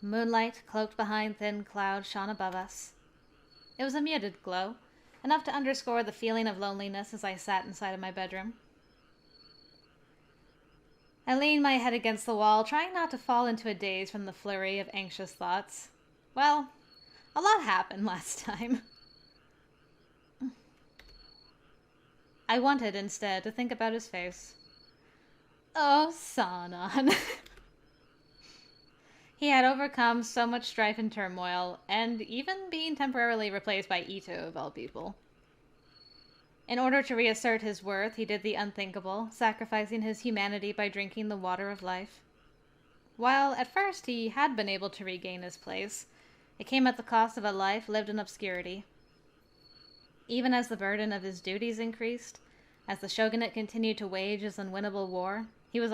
Moonlight, cloaked behind thin clouds, shone above us. It was a muted glow, enough to underscore the feeling of loneliness as I sat inside of my bedroom. I leaned my head against the wall, trying not to fall into a daze from the flurry of anxious thoughts. Well, a lot happened last time. I wanted, instead, to think about his face. Oh, Sanan. He had overcome so much strife and turmoil, and even being temporarily replaced by Ito, of all people. In order to reassert his worth, he did the unthinkable, sacrificing his humanity by drinking the water of life. While, at first, he had been able to regain his place, it came at the cost of a life lived in obscurity. Even as the burden of his duties increased, as the shogunate continued to wage his unwinnable war, he was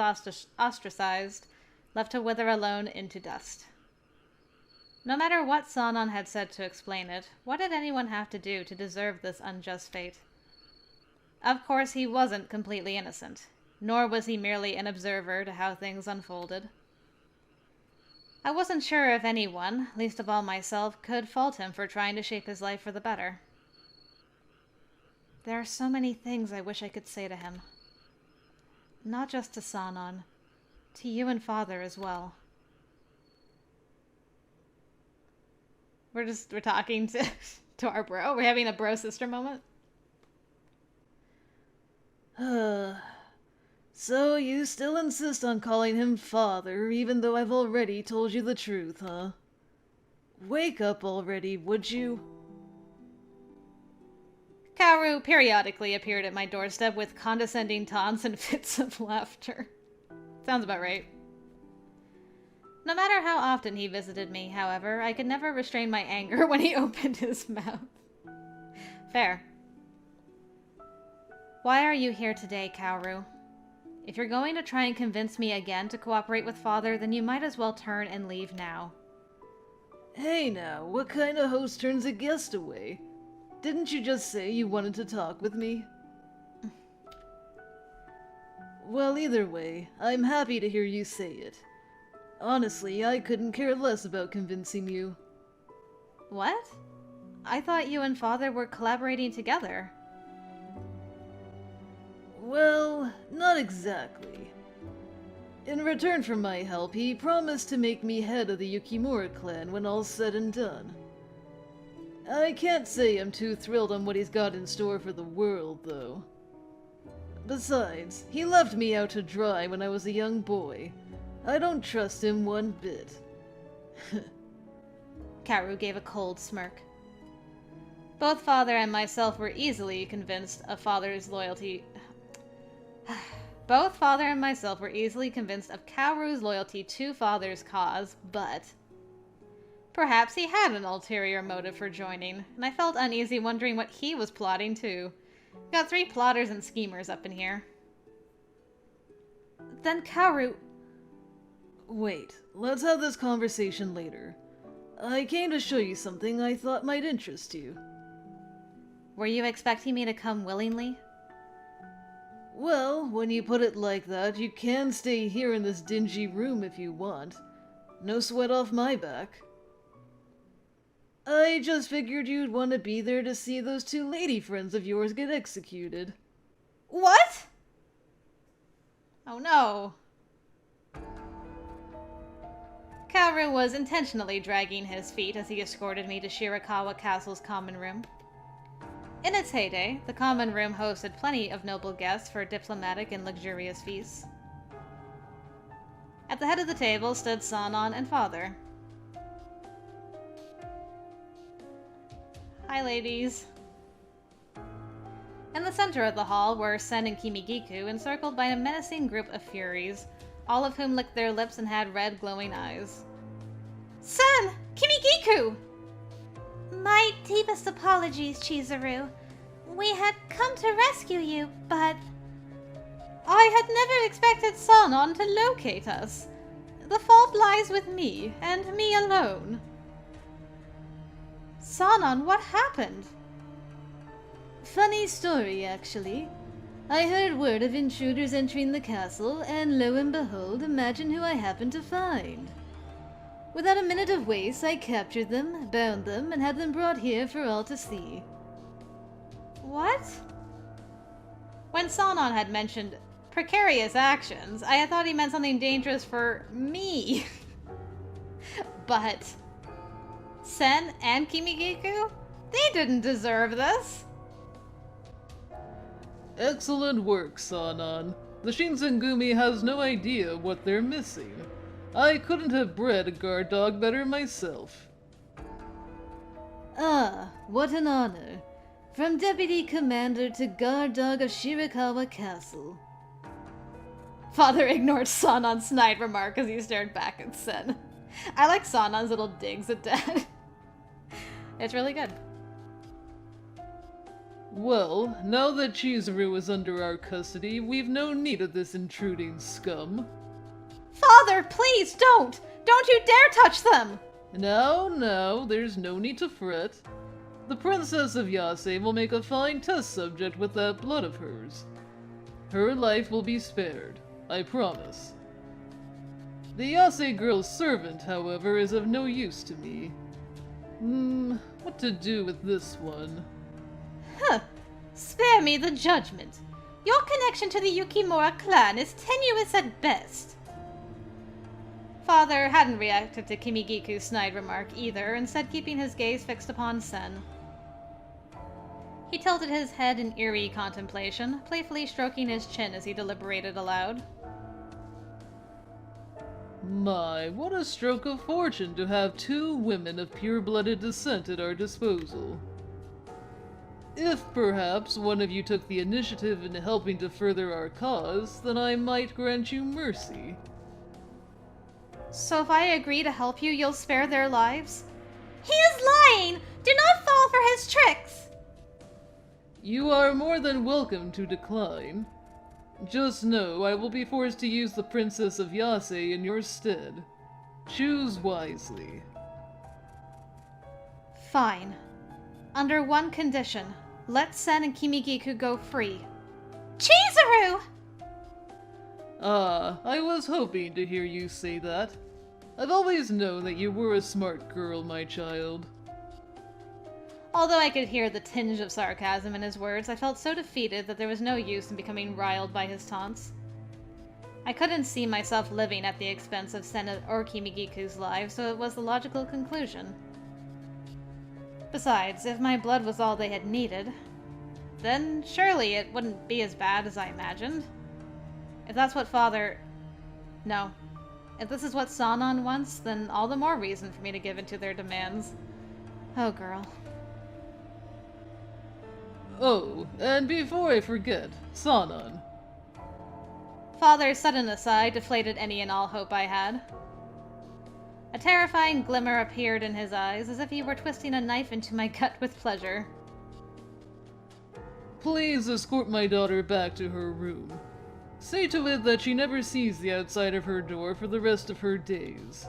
ostracized, left to wither alone into dust. No matter what Sanan had said to explain it, what did anyone have to do to deserve this unjust fate? Of course, he wasn't completely innocent, nor was he merely an observer to how things unfolded. I wasn't sure if anyone, least of all myself, could fault him for trying to shape his life for the better. There are so many things I wish I could say to him. Not just to Sanan, to you and Father as well. We're talking to our bro. We're having a bro-sister moment. So you still insist on calling him Father, even though I've already told you the truth, huh? Wake up already, would you? Kaoru periodically appeared at my doorstep with condescending taunts and fits of laughter. Sounds about right. No matter how often he visited me, however, I could never restrain my anger when he opened his mouth. Fair. Why are you here today, Kaoru? If you're going to try and convince me again to cooperate with Father, then you might as well turn and leave now. Hey now, what kind of host turns a guest away? Didn't you just say you wanted to talk with me? Well, either way, I'm happy to hear you say it. Honestly, I couldn't care less about convincing you. What? I thought you and Father were collaborating together. Well, not exactly. In return for my help, he promised to make me head of the Yukimura clan when all's said and done. I can't say I'm too thrilled on what he's got in store for the world, though. Besides, he left me out to dry when I was a young boy. I don't trust him one bit. Kaoru gave a cold smirk. Both Father and myself were easily convinced of Father's loyalty. Both Father and myself were easily convinced of Kaoru's loyalty to Father's cause, but perhaps he had an ulterior motive for joining, and I felt uneasy wondering what he was plotting too. Got 3 plotters and schemers up in here. Then Kaoru... Wait, let's have this conversation later. I came to show you something I thought might interest you. Were you expecting me to come willingly? Well, when you put it like that, you can stay here in this dingy room if you want. No sweat off my back. I just figured you'd want to be there to see those 2 lady friends of yours get executed. What? Oh no. Kaoru was intentionally dragging his feet as he escorted me to Shirakawa Castle's common room. In its heyday, the common room hosted plenty of noble guests for diplomatic and luxurious feasts. At the head of the table stood Sanan and Father. Hi, ladies. In the center of the hall were Sen and Kimigiku, encircled by a menacing group of furies, all of whom licked their lips and had red, glowing eyes. Sen! Kimigiku! My deepest apologies, Chizuru. We had come to rescue you, but... I had never expected Sanan to locate us. The fault lies with me, and me alone. Sanan, what happened? Funny story, actually. I heard word of intruders entering the castle, and lo and behold, imagine who I happened to find. Without a minute of waste, I captured them, bound them, and had them brought here for all to see. What? When Sanan had mentioned precarious actions, I had thought he meant something dangerous for me. But Sen and Kimigiku? They didn't deserve this. Excellent work, Sanan. The Shinsengumi has no idea what they're missing. I couldn't have bred a guard dog better myself. Ah, what an honor. From Deputy Commander to Guard Dog of Shirakawa Castle. Father ignored Sanan's snide remark as he stared back at Sen. I like Sanan's little digs at Dad. It's really good. Well, now that Chizuru is under our custody, we've no need of this intruding scum. Father, please don't! Don't you dare touch them! No, there's no need to fret. The Princess of Yase will make a fine test subject with that blood of hers. Her life will be spared, I promise. The Yase girl's servant, however, is of no use to me. What to do with this one? Huh. Spare me the judgment. Your connection to the Yukimura clan is tenuous at best. Father hadn't reacted to Kimigiku's snide remark either, instead keeping his gaze fixed upon Sen. He tilted his head in eerie contemplation, playfully stroking his chin as he deliberated aloud. My, what a stroke of fortune to have two women of pure-blooded descent at our disposal. If perhaps one of you took the initiative in helping to further our cause, then I might grant you mercy. So if I agree to help you, you'll spare their lives? He is lying! Do not fall for his tricks! You are more than welcome to decline. Just know I will be forced to use the Princess of Yase in your stead. Choose wisely. Fine. Under one condition. Let Sen and Kimigiku go free. Chizuru! Ah, I was hoping to hear you say that. I've always known that you were a smart girl, my child. Although I could hear the tinge of sarcasm in his words, I felt so defeated that there was no use in becoming riled by his taunts. I couldn't see myself living at the expense of Sen or Kimigiku's lives, so it was the logical conclusion. Besides, if my blood was all they had needed, then surely it wouldn't be as bad as I imagined. If that's what Father... No. If this is what Sanan wants, then all the more reason for me to give in to their demands. Oh, girl. Oh, and before I forget, Sanan. Father's sudden aside deflated any and all hope I had. A terrifying glimmer appeared in his eyes, as if he were twisting a knife into my gut with pleasure. Please escort my daughter back to her room. See to it that she never sees the outside of her door for the rest of her days.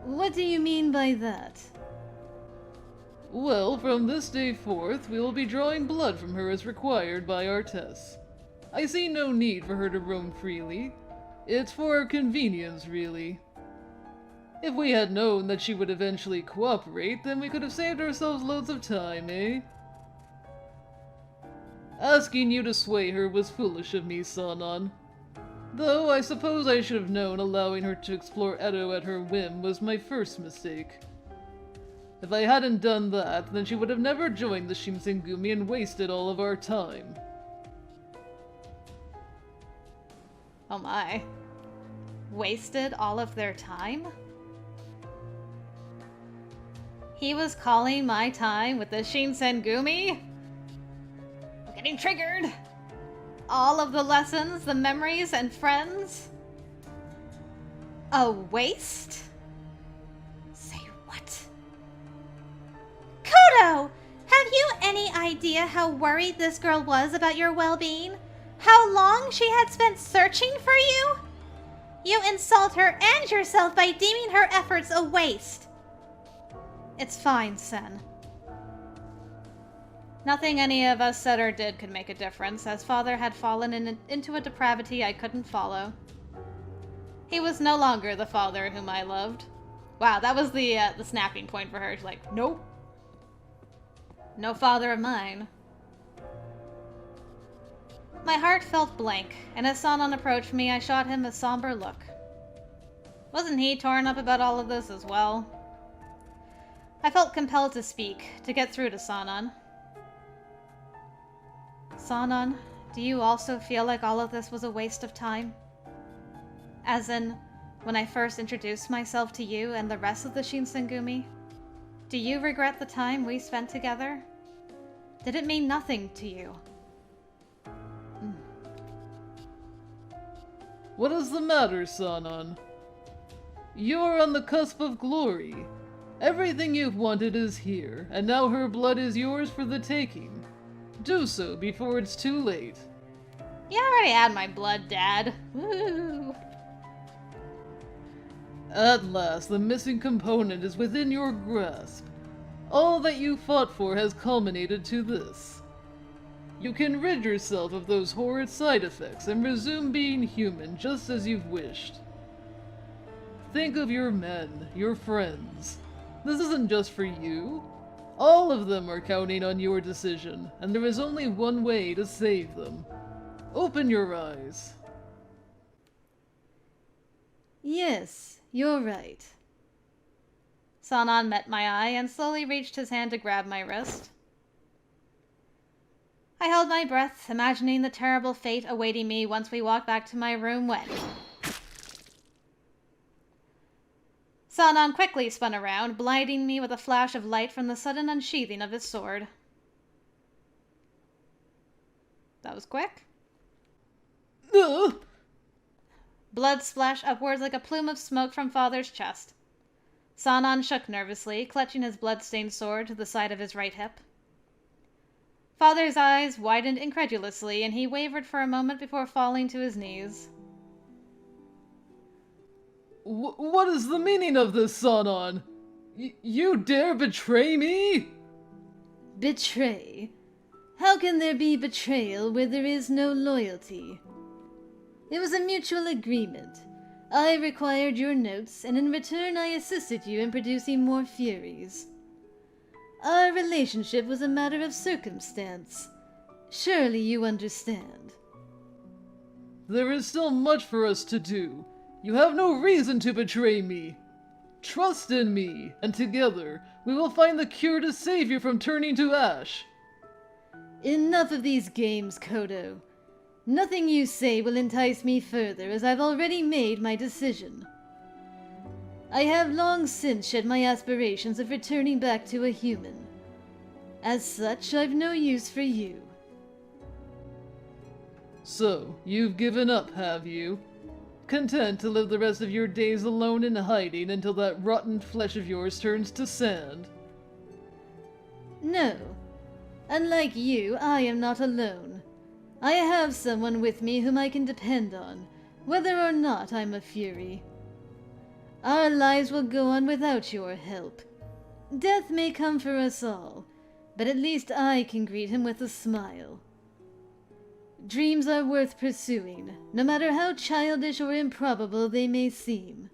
What do you mean by that? Well, from this day forth, we will be drawing blood from her as required by our tests. I see no need for her to roam freely. It's for our convenience, really. If we had known that she would eventually cooperate, then we could have saved ourselves loads of time, eh? Asking you to sway her was foolish of me, Sanan. Though I suppose I should have known allowing her to explore Edo at her whim was my first mistake. If I hadn't done that, then she would have never joined the Shinsengumi and wasted all of our time. Oh my. Wasted all of their time? He was calling my time with the Shinsengumi? I'm getting triggered! All of the lessons, the memories, and friends? A waste? Say what? Kodo! Have you any idea how worried this girl was about your well-being? How long she had spent searching for you? You insult her and yourself by deeming her efforts a waste. It's fine, Sen. Nothing any of us said or did could make a difference, as Father had fallen into a depravity I couldn't follow. He was no longer the father whom I loved. Wow, that was the snapping point for her. She's like, nope. No father of mine. My heart felt blank, and as Sanan approached me, I shot him a somber look. Wasn't he torn up about all of this as well? I felt compelled to speak, to get through to Sanan. Sanan, do you also feel like all of this was a waste of time? As in, when I first introduced myself to you and the rest of the Shinsengumi? Do you regret the time we spent together? Did it mean nothing to you? What is the matter, Sanan? You are on the cusp of glory. Everything you've wanted is here, and now her blood is yours for the taking. Do so before it's too late. You already had my blood, Dad. Woo! At last, the missing component is within your grasp. All that you fought for has culminated to this. You can rid yourself of those horrid side effects and resume being human just as you've wished. Think of your men, your friends. This isn't just for you. All of them are counting on your decision, and there is only one way to save them. Open your eyes. Yes, you're right. Sanan met my eye and slowly reached his hand to grab my wrist. I held my breath, imagining the terrible fate awaiting me once we walked back to my room when... Sanan quickly spun around, blinding me with a flash of light from the sudden unsheathing of his sword. That was quick. Blood splashed upwards like a plume of smoke from Father's chest. Sanan shook nervously, clutching his blood-stained sword to the side of his right hip. Father's eyes widened incredulously, and he wavered for a moment before falling to his knees. What is the meaning of this, Sanan? You dare betray me? Betray? How can there be betrayal where there is no loyalty? It was a mutual agreement. I required your notes, and in return I assisted you in producing more furies. Our relationship was a matter of circumstance. Surely you understand. There is still much for us to do. You have no reason to betray me. Trust in me, and together we will find the cure to save you from turning to ash. Enough of these games, Kodo. Nothing you say will entice me further, as I've already made my decision. I have long since shed my aspirations of returning back to a human. As such, I've no use for you. So, you've given up, have you? Content to live the rest of your days alone in hiding until that rotten flesh of yours turns to sand? No. Unlike you, I am not alone. I have someone with me whom I can depend on, whether or not I'm a fury. Our lives will go on without your help. Death may come for us all, but at least I can greet him with a smile. Dreams are worth pursuing, no matter how childish or improbable they may seem.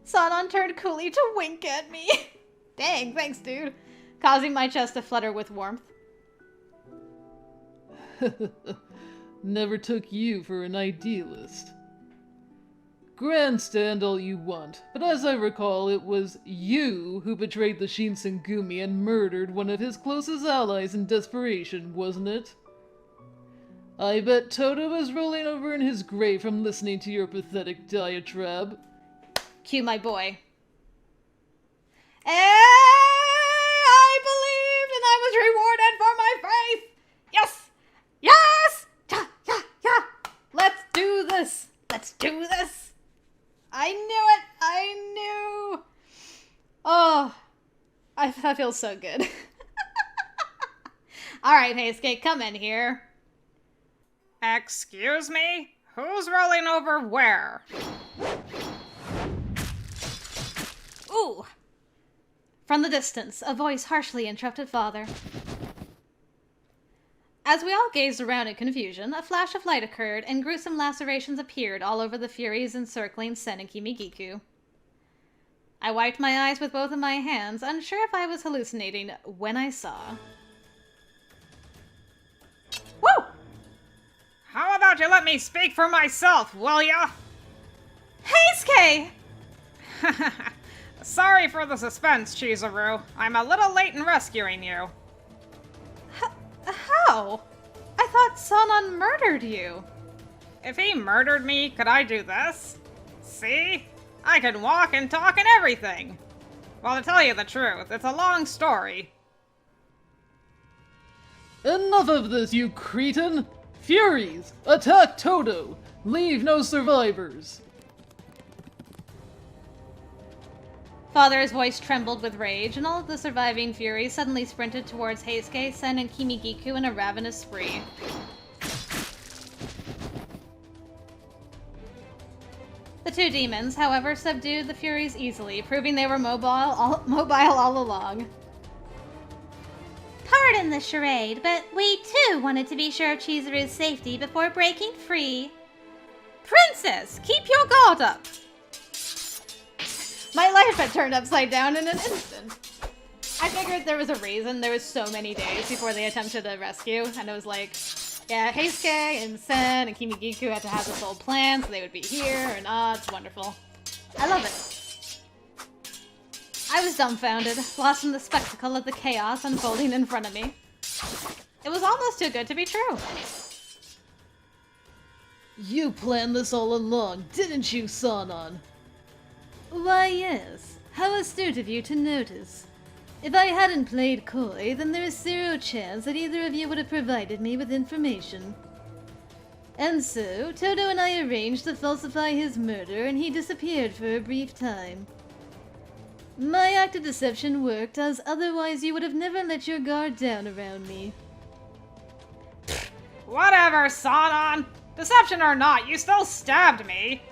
Sanan turned coolly to wink at me. Dang, thanks, dude. Causing my chest to flutter with warmth. Never took you for an idealist. Grandstand all you want, but as I recall, it was you who betrayed the Shinsengumi and murdered one of his closest allies in desperation, wasn't it? I bet Toto is rolling over in his grave from listening to your pathetic diatribe. Cue my boy. I believed and I was rewarded for my faith! Yes! Yes! Yeah, yeah, yeah! Let's do this! Let's do this! I knew it! I knew! Oh, that feels so good. Alright, Heisuke, come in here. Excuse me? Who's rolling over where? Ooh! From the distance, a voice harshly interrupted Father. As we all gazed around in confusion, a flash of light occurred and gruesome lacerations appeared all over the furies encircling Sen and Kimigiku. I wiped my eyes with both of my hands, unsure if I was hallucinating, when I saw... Woo! How about you let me speak for myself, will ya? Heisuke! Sorry for the suspense, Chizuru. I'm a little late in rescuing you. How? I thought Sanan murdered you. If he murdered me, could I do this? See? I can walk and talk and everything. Well, to tell you the truth, it's a long story. Enough of this, you cretin! Furies! Attack Todo! Leave no survivors! Father's voice trembled with rage, and all of the surviving furies suddenly sprinted towards Heisuke, Sen, and Kimigiku in a ravenous spree. The two demons, however, subdued the furies easily, proving they were mobile all along. Pardon the charade, but we too wanted to be sure of Chizuru's safety before breaking free. Princess, keep your guard up! My life had turned upside down in an instant. I figured there was a reason. There was so many days before they attempted a rescue, and it was like, yeah, Heisuke and Sen and Kimigiku had to have this whole plan so they would be here, and it's wonderful. I love it. I was dumbfounded, lost in the spectacle of the chaos unfolding in front of me. It was almost too good to be true. You planned this all along, didn't you, Sanan? Why, yes. How astute of you to notice. If I hadn't played coy, then there is zero chance that either of you would have provided me with information. And so, Todo and I arranged to falsify his murder, and he disappeared for a brief time. My act of deception worked, as otherwise you would have never let your guard down around me. Whatever, Sanan. Deception or not, you still stabbed me.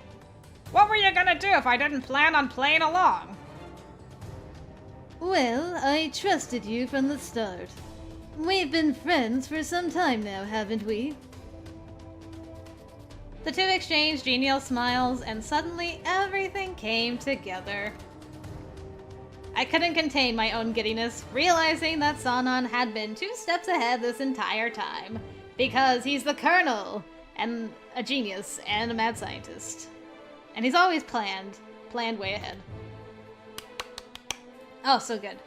What were you gonna do if I didn't plan on playing along? Well, I trusted you from the start. We've been friends for some time now, haven't we? The two exchanged genial smiles, and suddenly everything came together. I couldn't contain my own giddiness, realizing that Sanan had been 2 steps ahead this entire time, because he's the Colonel, and a genius, and a mad scientist. And he's always planned way ahead. Oh, so good.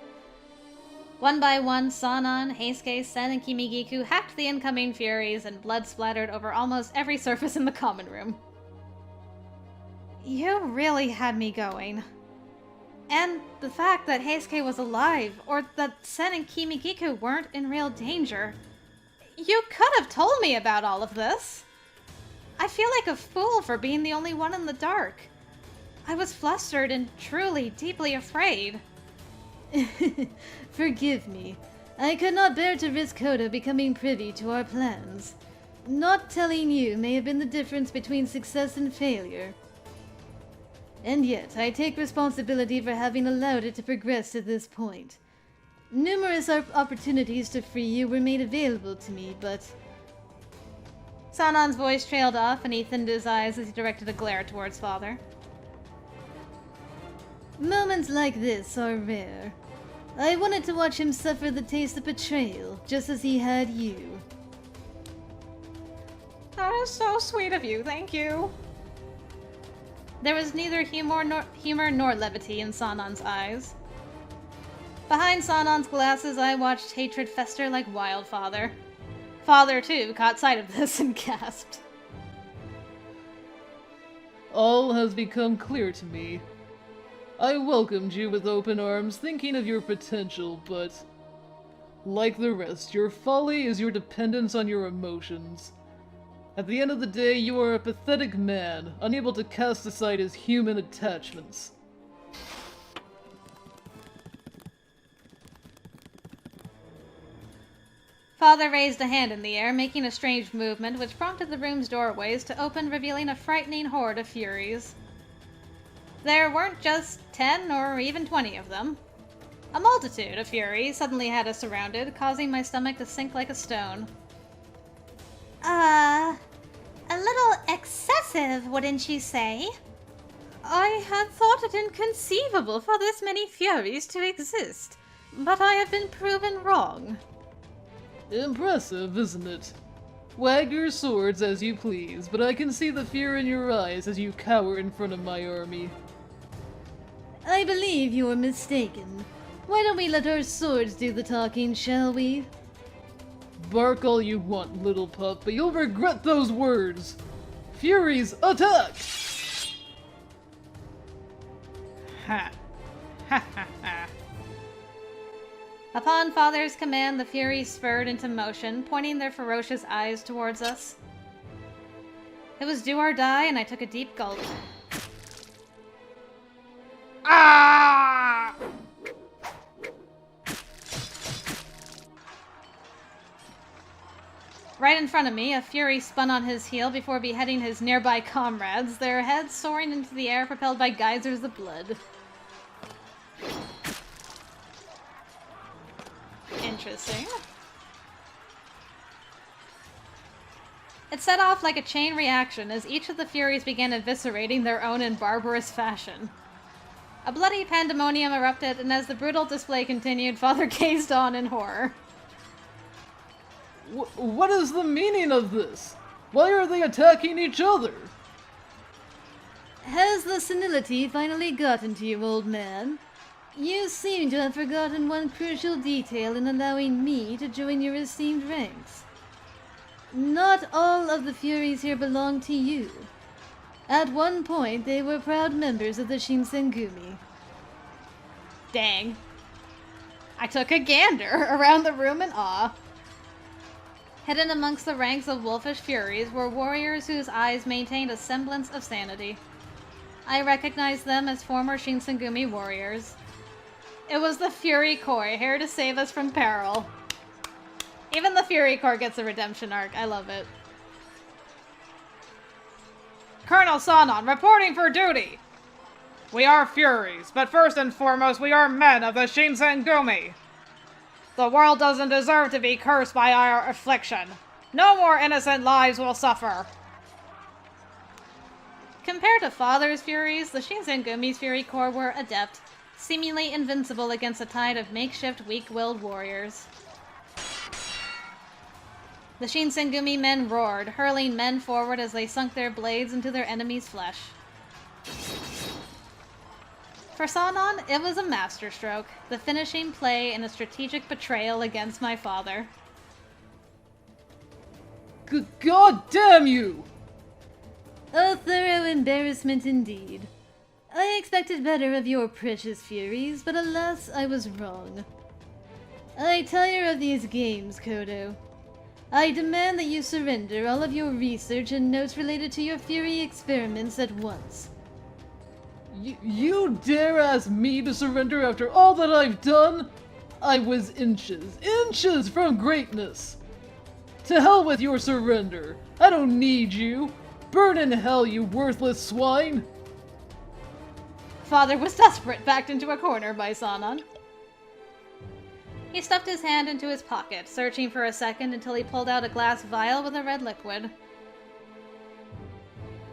One by one, Sanan, Heisuke, Sen, and Kimigiku hacked the incoming furies, and blood splattered over almost every surface in the common room. You really had me going. And the fact that Heisuke was alive, or that Sen and Kimigiku weren't in real danger. You could have told me about all of this. I feel like a fool for being the only one in the dark. I was flustered and truly, deeply afraid. Forgive me. I could not bear to risk Kodo becoming privy to our plans. Not telling you may have been the difference between success and failure. And yet, I take responsibility for having allowed it to progress to this point. Numerous opportunities to free you were made available to me, but... Sanan's voice trailed off, and he thinned his eyes as he directed a glare towards Father. Moments like this are rare. I wanted to watch him suffer the taste of betrayal, just as he had you. That is so sweet of you, thank you. There was neither humor nor levity in Sanan's eyes. Behind Sanan's glasses, I watched hatred fester like wildfire. Father, too, caught sight of this and gasped. All has become clear to me. I welcomed you with open arms, thinking of your potential, but... like the rest, your folly is your dependence on your emotions. At the end of the day, you are a pathetic man, unable to cast aside his human attachments. Father raised a hand in the air, making a strange movement which prompted the room's doorways to open, revealing a frightening horde of furies. There weren't just 10 or even 20 of them. A multitude of furies suddenly had us surrounded, causing my stomach to sink like a stone. A little excessive, wouldn't you say? I had thought it inconceivable for this many furies to exist, but I have been proven wrong. Impressive, isn't it? Wag your swords as you please, but I can see the fear in your eyes as you cower in front of my army. I believe you're mistaken. Why don't we let our swords do the talking, shall we? Bark all you want, little pup, but you'll regret those words! Furies, attack! Ha. Ha ha ha. Upon Father's command, the Furies spurred into motion, pointing their ferocious eyes towards us. It was do or die, and I took a deep gulp. Ah! Right in front of me, a Fury spun on his heel before beheading his nearby comrades, their heads soaring into the air propelled by geysers of blood. Interesting. It set off like a chain reaction as each of the Furies began eviscerating their own in barbarous fashion. A bloody pandemonium erupted, and as the brutal display continued, Father gazed on in horror. What is the meaning of this? Why are they attacking each other? Has the senility finally gotten to you, old man? You seem to have forgotten one crucial detail in allowing me to join your esteemed ranks. Not all of the Furies here belong to you. At one point, they were proud members of the Shinsengumi. Dang. I took a gander around the room in awe. Hidden amongst the ranks of wolfish Furies were warriors whose eyes maintained a semblance of sanity. I recognized them as former Shinsengumi warriors. It was the Fury Corps, here to save us from peril. Even the Fury Corps gets a redemption arc. I love it. Colonel Sanan, reporting for duty! We are Furies, but first and foremost we are men of the Shinsengumi! The world doesn't deserve to be cursed by our affliction. No more innocent lives will suffer. Compared to Father's Furies, the Shinsengumi's Fury Corps were adept, seemingly invincible against a tide of makeshift weak-willed warriors. The Shinsengumi men roared, hurling men forward as they sunk their blades into their enemy's flesh. For Sanan, it was a masterstroke, the finishing play in a strategic betrayal against my father. God damn you! A thorough embarrassment indeed. I expected better of your precious Furies, but alas, I was wrong. I tire of these games, Kodo. I demand that you surrender all of your research and notes related to your Fury experiments at once. You dare ask me to surrender after all that I've done? I was inches from greatness! To hell with your surrender! I don't need you! Burn in hell, you worthless swine! Father was desperate, backed into a corner by Sanan. He stuffed his hand into his pocket, searching for a second until he pulled out a glass vial with a red liquid.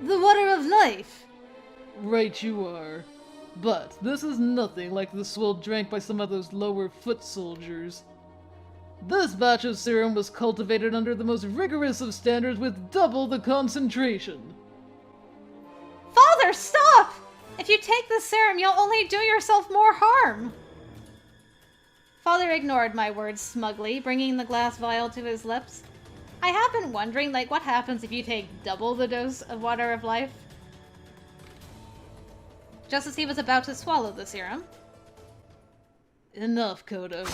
The water of life! Right you are. But this is nothing like the swill drank by some of those lower foot soldiers. This batch of serum was cultivated under the most rigorous of standards with double the concentration. Father, stop! If you take this serum, you'll only do yourself more harm! Father ignored my words smugly, bringing the glass vial to his lips. I have been wondering, what happens if you take double the dose of water of life? Just as he was about to swallow the serum. Enough, Kodo.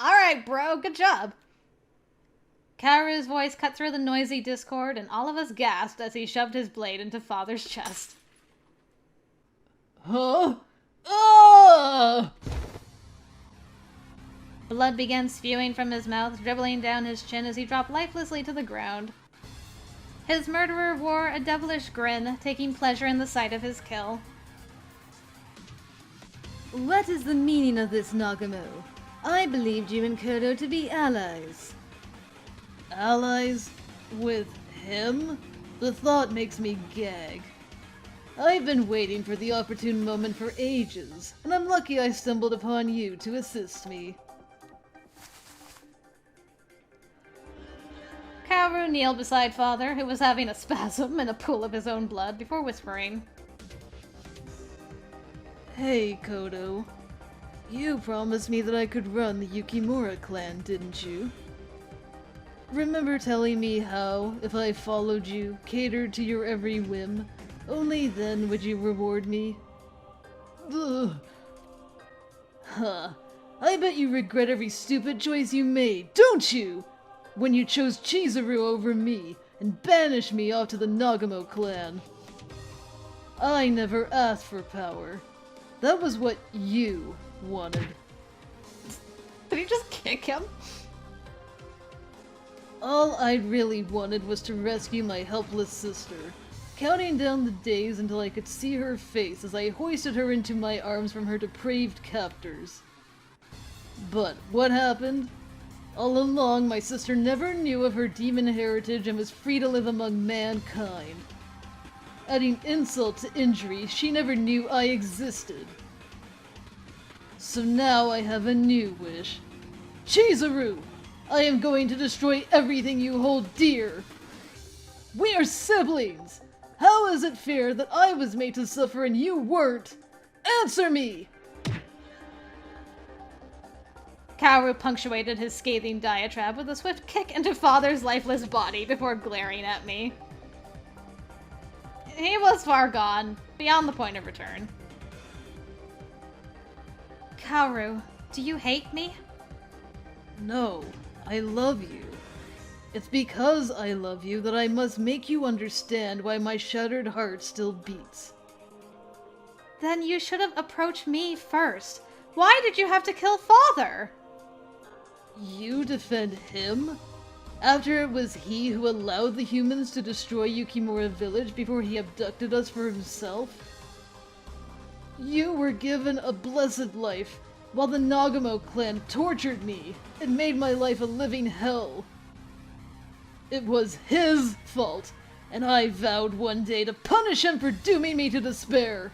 Alright, bro, good job. Kaoru's voice cut through the noisy discord, and all of us gasped as he shoved his blade into Father's chest. Huh? Ah! Blood began spewing from his mouth, dribbling down his chin as he dropped lifelessly to the ground. His murderer wore a devilish grin, taking pleasure in the sight of his kill. What is the meaning of this, Nagamo? I believed you and Kodo to be allies. Allies? With him? The thought makes me gag. I've been waiting for the opportune moment for ages, and I'm lucky I stumbled upon you to assist me. Kaoru kneeled beside Father, who was having a spasm in a pool of his own blood, before whispering, Hey, Kodo. You promised me that I could run the Yukimura clan, didn't you? Remember telling me how, if I followed you, catered to your every whim, only then would you reward me? Ugh. Huh. I bet you regret every stupid choice you made, don't you? When you chose Chizuru over me, and banished me off to the Nagamo clan. I never asked for power. That was what you wanted. did he just kick him? All I really wanted was to rescue my helpless sister, counting down the days until I could see her face as I hoisted her into my arms from her depraved captors. But what happened? All along, my sister never knew of her demon heritage and was free to live among mankind. Adding insult to injury, she never knew I existed. So now I have a new wish. Chizuru! I am going to destroy everything you hold dear! We are siblings! How is it fair that I was made to suffer and you weren't? Answer me! Kaoru punctuated his scathing diatribe with a swift kick into Father's lifeless body before glaring at me. He was far gone, beyond the point of return. Kaoru, do you hate me? No, I love you. It's because I love you that I must make you understand why my shattered heart still beats. Then you should have approached me first. Why did you have to kill Father? You defend him? After it was he who allowed the humans to destroy Yukimura Village before he abducted us for himself? You were given a blessed life, while the Nagamo clan tortured me and made my life a living hell. It was his fault, and I vowed one day to punish him for dooming me to despair.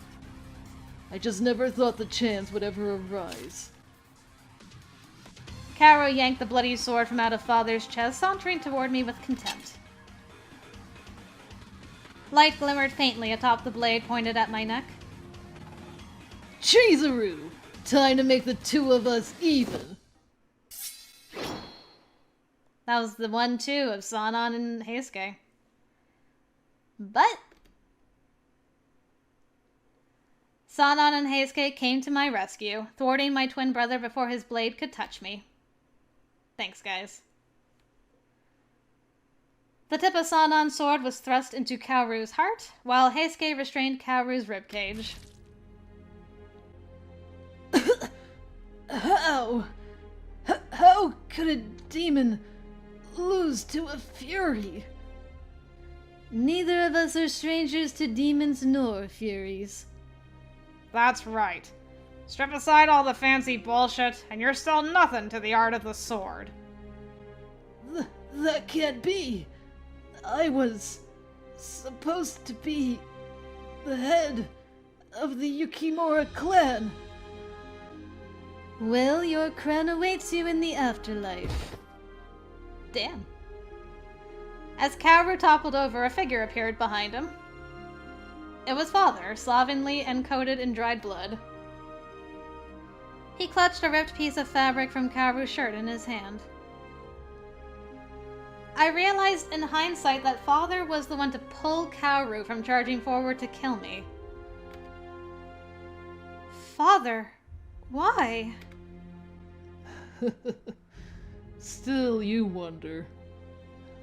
I just never thought the chance would ever arise. Kaoru yanked the bloody sword from out of Father's chest, sauntering toward me with contempt. Light glimmered faintly atop the blade pointed at my neck. Chizuru! Time to make the two of us even! That was the 1-2 of Sanan and Heisuke. But Sanan and Heisuke came to my rescue, thwarting my twin brother before his blade could touch me. Thanks, guys. The tip of Sanan's sword was thrust into Kaoru's heart, while Heisuke restrained Kaoru's ribcage. How could a demon lose to a fury? Neither of us are strangers to demons nor furies. That's right. Strip aside all the fancy bullshit, and you're still nothing to the art of the sword. That can't be. I was supposed to be the head of the Yukimura clan. Well, your crown awaits you in the afterlife. Damn. As Kaoru toppled over, a figure appeared behind him. It was Father, slovenly and coated in dried blood. He clutched a ripped piece of fabric from Kaoru's shirt in his hand. I realized in hindsight that Father was the one to pull Kaoru from charging forward to kill me. Father, why? Still, you wonder.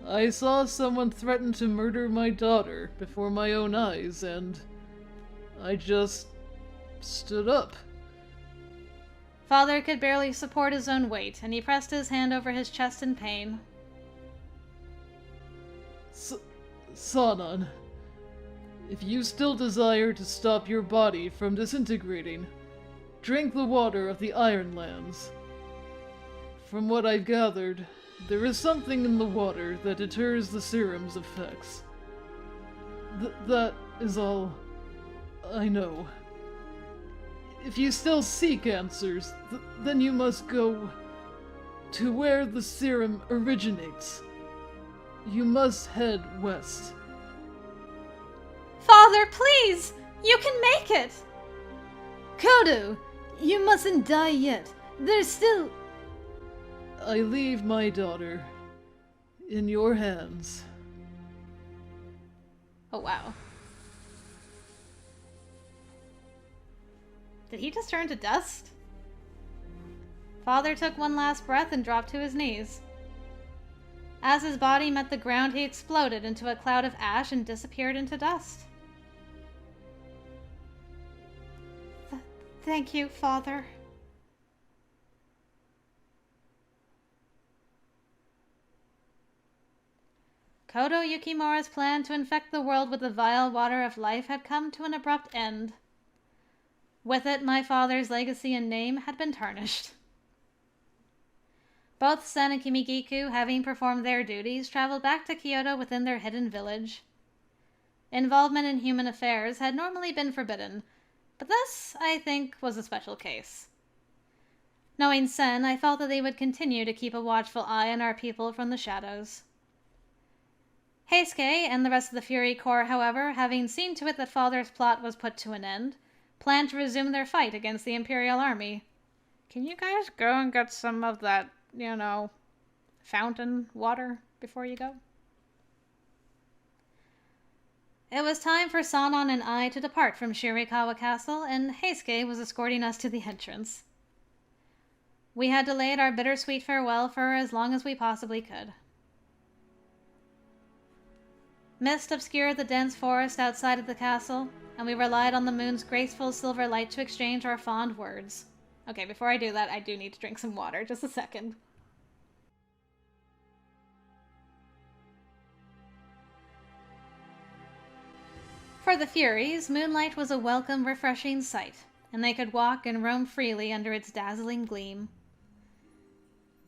I saw someone threaten to murder my daughter before my own eyes, and I just stood up. Father could barely support his own weight, and he pressed his hand over his chest in pain. Sanan, if you still desire to stop your body from disintegrating, drink the water of the Ironlands. From what I've gathered, there is something in the water that deters the serum's effects. That is all I know. If you still seek answers, then you must go to where the serum originates. You must head west. Father, please! You can make it! Kodo! You mustn't die yet. There's still... I leave my daughter in your hands. Oh, wow. Did he just turn to dust? Father took one last breath and dropped to his knees. As his body met the ground, he exploded into a cloud of ash and disappeared into dust. Thank you, Father. Kodo Yukimura's plan to infect the world with the vile water of life had come to an abrupt end. With it, my father's legacy and name had been tarnished. Both Sen and Kimigiku, having performed their duties, traveled back to Kyoto within their hidden village. Involvement in human affairs had normally been forbidden, but this, I think, was a special case. Knowing Sen, I felt that they would continue to keep a watchful eye on our people from the shadows. Heisuke and the rest of the Fury Corps, however, having seen to it that Father's plot was put to an end, planned to resume their fight against the Imperial Army. Can you guys go and get some of that, fountain water before you go? It was time for Sanan and I to depart from Shirikawa Castle, and Heisuke was escorting us to the entrance. We had delayed our bittersweet farewell for as long as we possibly could. Mist obscured the dense forest outside of the castle, and we relied on the moon's graceful silver light to exchange our fond words. Okay, before I do that, I do need to drink some water. Just a second. For the Furies, moonlight was a welcome, refreshing sight, and they could walk and roam freely under its dazzling gleam.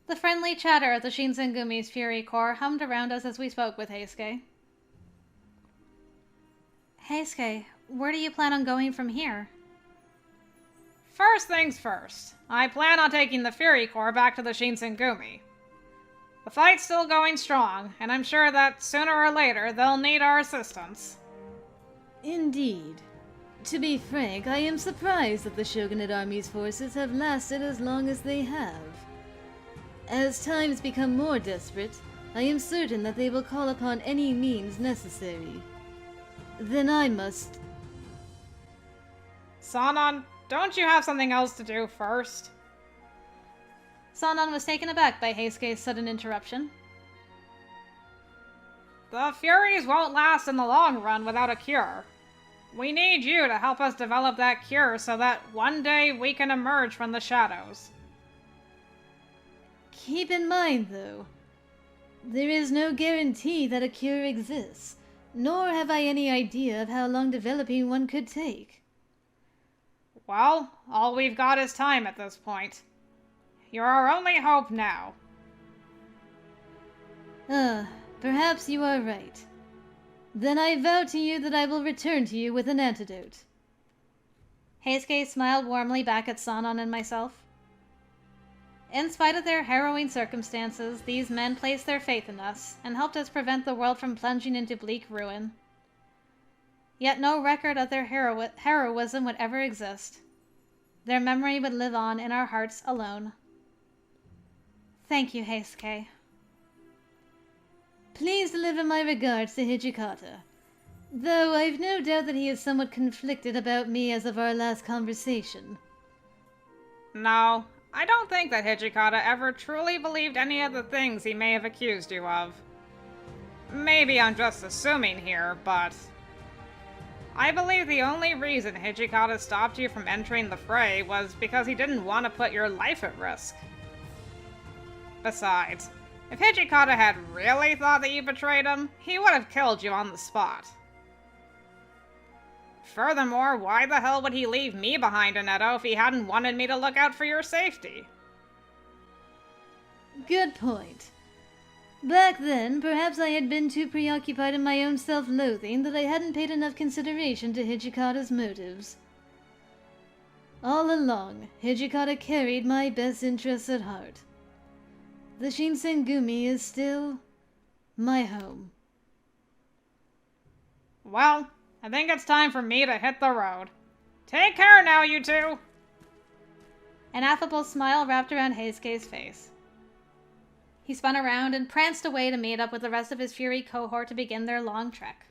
The friendly chatter of the Shinsengumi's Fury Corps hummed around us as we spoke with Heisuke. Heisuke, where do you plan on going from here? First things first, I plan on taking the Fury Corps back to the Shinsengumi. The fight's still going strong, and I'm sure that sooner or later they'll need our assistance. Indeed. To be frank, I am surprised that the Shogunate Army's forces have lasted as long as they have. As times become more desperate, I am certain that they will call upon any means necessary. Then I must... Sanan, don't you have something else to do first? Sanan was taken aback by Heisuke's sudden interruption. The Furies won't last in the long run without a cure. We need you to help us develop that cure so that one day we can emerge from the shadows. Keep in mind, though, there is no guarantee that a cure exists, nor have I any idea of how long developing one could take. Well, all we've got is time at this point. You're our only hope now. Perhaps you are right. Then I vow to you that I will return to you with an antidote. Heisuke smiled warmly back at Sanan and myself. In spite of their harrowing circumstances, these men placed their faith in us and helped us prevent the world from plunging into bleak ruin. Yet no record of their heroism would ever exist. Their memory would live on in our hearts alone. Thank you, Heisuke. Please deliver my regards to Hijikata, though I've no doubt that he is somewhat conflicted about me as of our last conversation. No, I don't think that Hijikata ever truly believed any of the things he may have accused you of. Maybe I'm just assuming here, but... I believe the only reason Hijikata stopped you from entering the fray was because he didn't want to put your life at risk. Besides, if Hijikata had really thought that you betrayed him, he would have killed you on the spot. Furthermore, why the hell would he leave me behind in Edo if he hadn't wanted me to look out for your safety? Good point. Back then, perhaps I had been too preoccupied in my own self-loathing that I hadn't paid enough consideration to Hijikata's motives. All along, Hijikata carried my best interests at heart. The Shinsengumi is still my home. Well, I think it's time for me to hit the road. Take care now, you two! An affable smile wrapped around Heisuke's face. He spun around and pranced away to meet up with the rest of his Fury cohort to begin their long trek.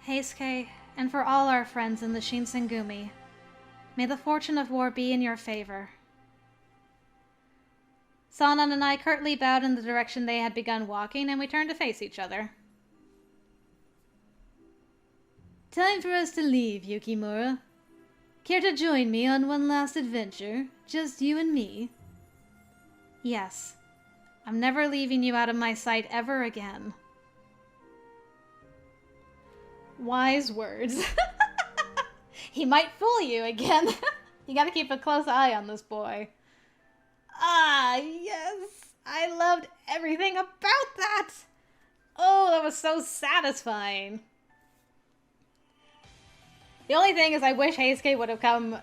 Heisuke, and for all our friends in the Shinsengumi, may the fortune of war be in your favor. Sanan and I curtly bowed in the direction they had begun walking, and we turned to face each other. Time for us to leave, Yukimura. Care to join me on one last adventure? Just you and me? Yes. I'm never leaving you out of my sight ever again. Wise words. He might fool you again. You gotta keep a close eye on this boy. Ah, yes. I loved everything about that. Oh, that was so satisfying. The only thing is I wish Heisuke would have come...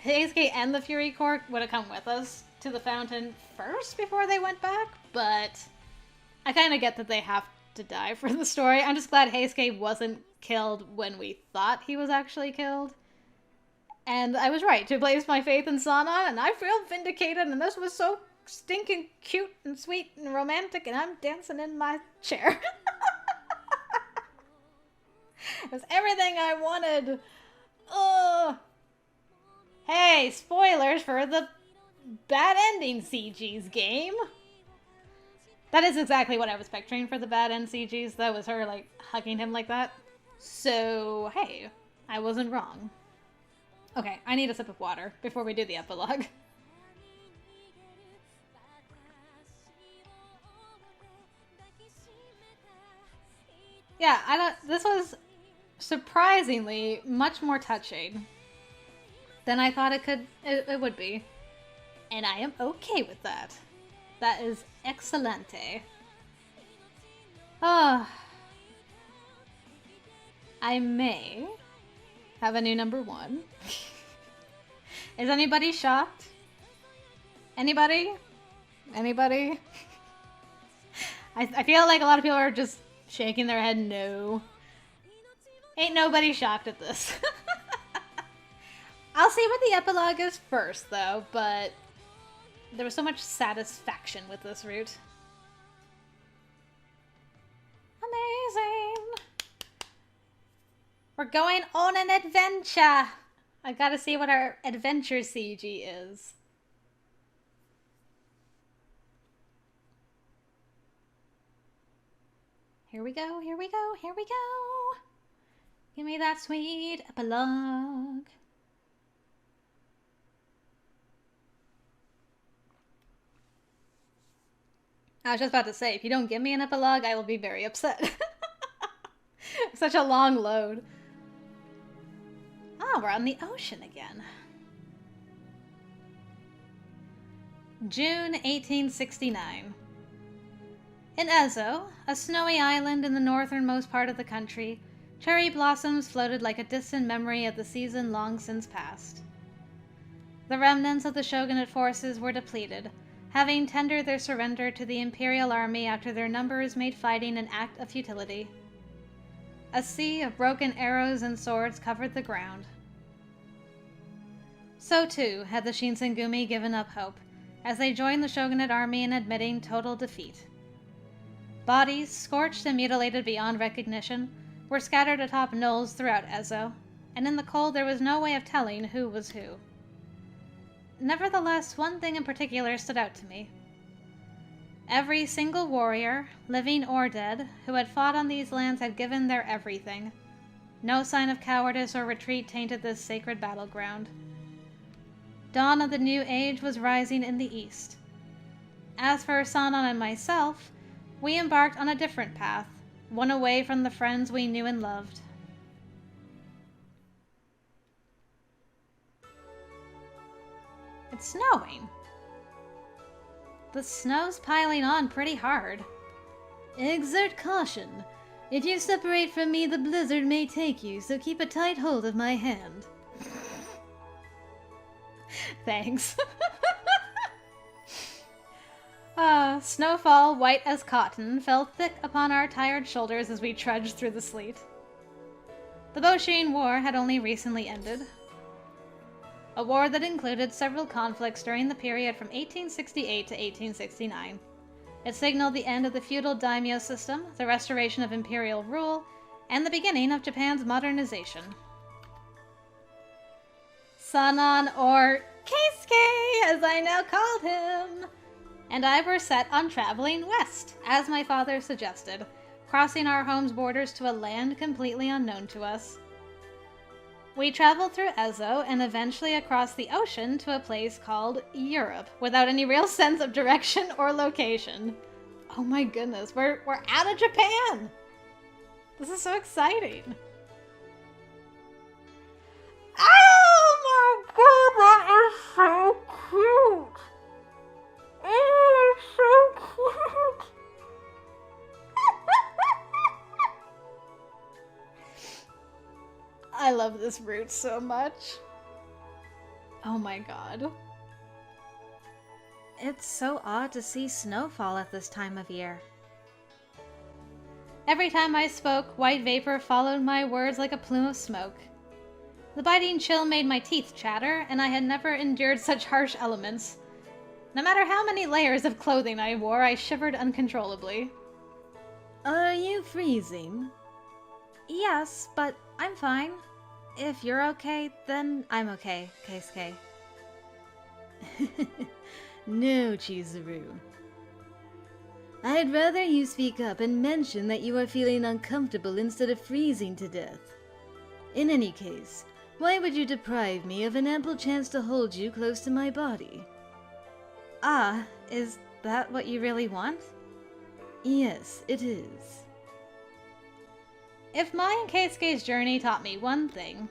Heisuke and the Fury Corps would have come with us to the fountain first before they went back, but I kind of get that they have to die for the story. I'm just glad Heisuke wasn't killed when we thought he was actually killed. And I was right to place my faith in Sanan, and I feel vindicated, and this was so stinking cute and sweet and romantic, and I'm dancing in my chair. It was everything I wanted. Oh. Hey, spoilers for the bad ending CG's game. That is exactly what I was picturing for the bad end CG's, though, was her, like, hugging him like that. So, hey, I wasn't wrong. Okay, I need a sip of water before we do the epilogue. Yeah, this was surprisingly much more touching than I thought it would be. And I am okay with that. That is excelente. Ah. I may have a new number one. Is anybody shocked? Anybody? Anybody? I feel like a lot of people are just shaking their head no. Ain't nobody shocked at this. I'll see what the epilogue is first, though, but there was so much satisfaction with this route. Amazing! We're going on an adventure! I gotta see what our adventure CG is. Here we go, here we go, here we go! Give me that sweet epilogue. I was just about to say, if you don't give me an epilogue, I will be very upset. Such a long load. Oh, we're on the ocean again. June 1869. In Ezo, a snowy island in the northernmost part of the country, cherry blossoms floated like a distant memory of the season long since past. The remnants of the shogunate forces were depleted, having tendered their surrender to the imperial army after their numbers made fighting an act of futility. A sea of broken arrows and swords covered the ground. So too had the Shinsengumi given up hope, as they joined the shogunate army in admitting total defeat. Bodies, scorched and mutilated beyond recognition, were scattered atop knolls throughout Ezo, and in the cold there was no way of telling who was who. Nevertheless, one thing in particular stood out to me. Every single warrior, living or dead, who had fought on these lands had given their everything. No sign of cowardice or retreat tainted this sacred battleground. Dawn of the new age was rising in the east. As for Sanan and myself, we embarked on a different path, one away from the friends we knew and loved. It's snowing. The snow's piling on pretty hard. Exert caution. If you separate from me, the blizzard may take you, so keep a tight hold of my hand. Thanks. Snowfall, white as cotton, fell thick upon our tired shoulders as we trudged through the sleet. The Boshin War had only recently ended. A war that included several conflicts during the period from 1868 to 1869. It signaled the end of the feudal daimyo system, the restoration of imperial rule, and the beginning of Japan's modernization. Sanan, or Keisuke, as I now called him, and I were set on traveling west, as my father suggested, crossing our home's borders to a land completely unknown to us. We traveled through Ezo and eventually across the ocean to a place called Europe, without any real sense of direction or location. Oh my goodness, we're out of Japan! This is so exciting. Oh my god, that is so cute! Oh, it's so cute! I love this route so much. Oh my god. It's so odd to see snowfall at this time of year. Every time I spoke, white vapor followed my words like a plume of smoke. The biting chill made my teeth chatter, and I had never endured such harsh elements. No matter how many layers of clothing I wore, I shivered uncontrollably. Are you freezing? Yes, but I'm fine. If you're okay, then I'm okay, Keisuke. No, Chizuru. I'd rather you speak up and mention that you are feeling uncomfortable instead of freezing to death. In any case, why would you deprive me of an ample chance to hold you close to my body? Ah, is that what you really want? Yes, it is. If my and Keisuke's journey taught me one thing,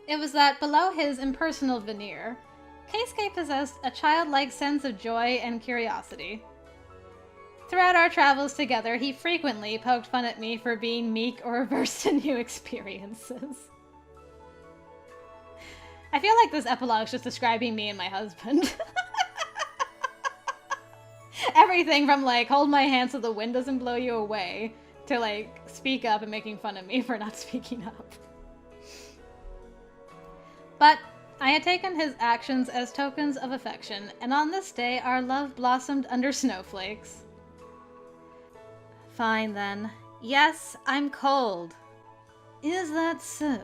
it was that below his impersonal veneer, Keisuke possessed a childlike sense of joy and curiosity. Throughout our travels together, he frequently poked fun at me for being meek or averse to new experiences. I feel like this epilogue is just describing me and my husband. Everything from, like, hold my hand so the wind doesn't blow you away, to, like, speak up and making fun of me for not speaking up. But I had taken his actions as tokens of affection, and on this day our love blossomed under snowflakes. Fine, then. Yes, I'm cold. Is that so?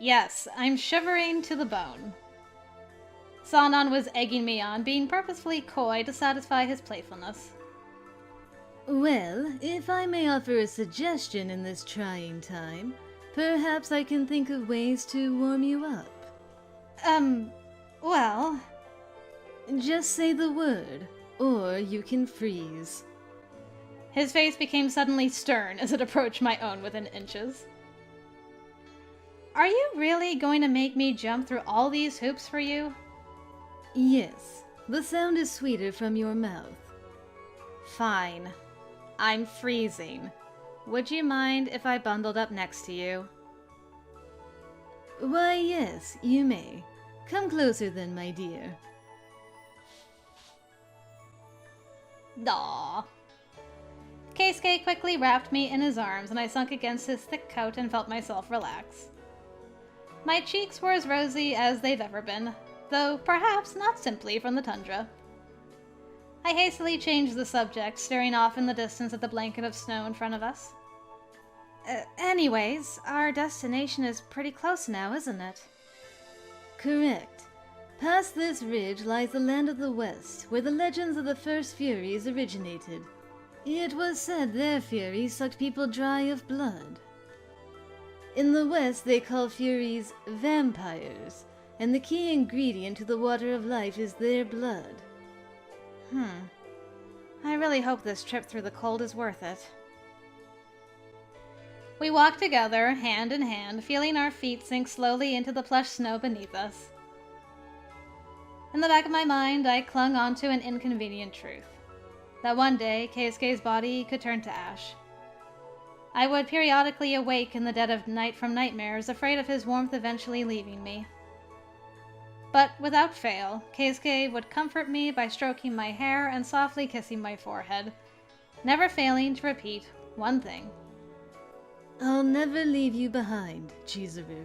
Yes, I'm shivering to the bone. Sanan was egging me on, being purposefully coy to satisfy his playfulness. Well, if I may offer a suggestion in this trying time, perhaps I can think of ways to warm you up. Well... Just say the word, or you can freeze. His face became suddenly stern as it approached my own within inches. Are you really going to make me jump through all these hoops for you? Yes, the sound is sweeter from your mouth. Fine. I'm freezing. Would you mind if I bundled up next to you? Why, yes, you may. Come closer then, my dear. Aww. Keisuke quickly wrapped me in his arms, and I sunk against his thick coat and felt myself relax. My cheeks were as rosy as they've ever been, though perhaps not simply from the tundra. I hastily changed the subject, staring off in the distance at the blanket of snow in front of us. Anyways, our destination is pretty close now, isn't it? Correct. Past this ridge lies the land of the West, where the legends of the first Furies originated. It was said their furies sucked people dry of blood. In the West, they call Furies vampires, and the key ingredient to the water of life is their blood. I really hope this trip through the cold is worth it. We walked together, hand in hand, feeling our feet sink slowly into the plush snow beneath us. In the back of my mind, I clung onto an inconvenient truth. That one day, Keisuke's body could turn to ash. I would periodically awake in the dead of night from nightmares, afraid of his warmth eventually leaving me. But without fail, Keisuke would comfort me by stroking my hair and softly kissing my forehead, never failing to repeat one thing. I'll never leave you behind, Chizuru.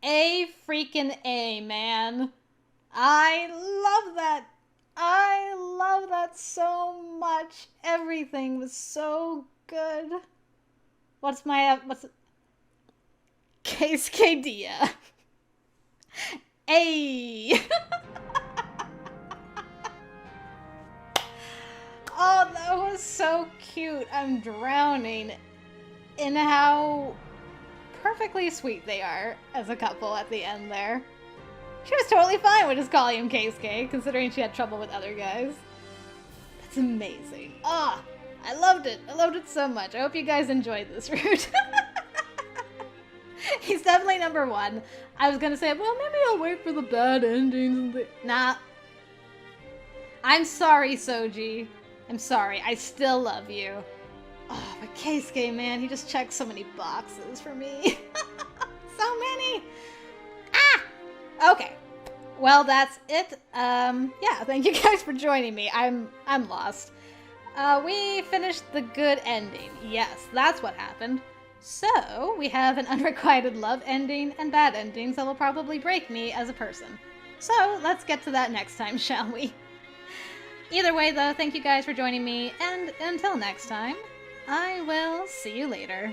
A freaking A, man. I love that. I love that so much. Everything was so good. What's Keisuke Dia. A. Oh, that was so cute. I'm drowning in how perfectly sweet they are as a couple at the end there. She was totally fine with just calling him Keisuke, considering she had trouble with other guys. That's amazing. Ah, I loved it. I loved it so much. I hope you guys enjoyed this route. He's definitely number one. I was gonna say, well, maybe I'll wait for the bad endings. Nah. I'm sorry, Soji. I'm sorry. I still love you. Oh, but Keisuke, man, he just checks so many boxes for me. So many. Ah! Okay. Well, that's it. Yeah, thank you guys for joining me. I'm lost. We finished the good ending. Yes, that's what happened. So, we have an unrequited love ending and bad endings that will probably break me as a person. So, let's get to that next time, shall we? Either way, though, thank you guys for joining me, and until next time, I will see you later.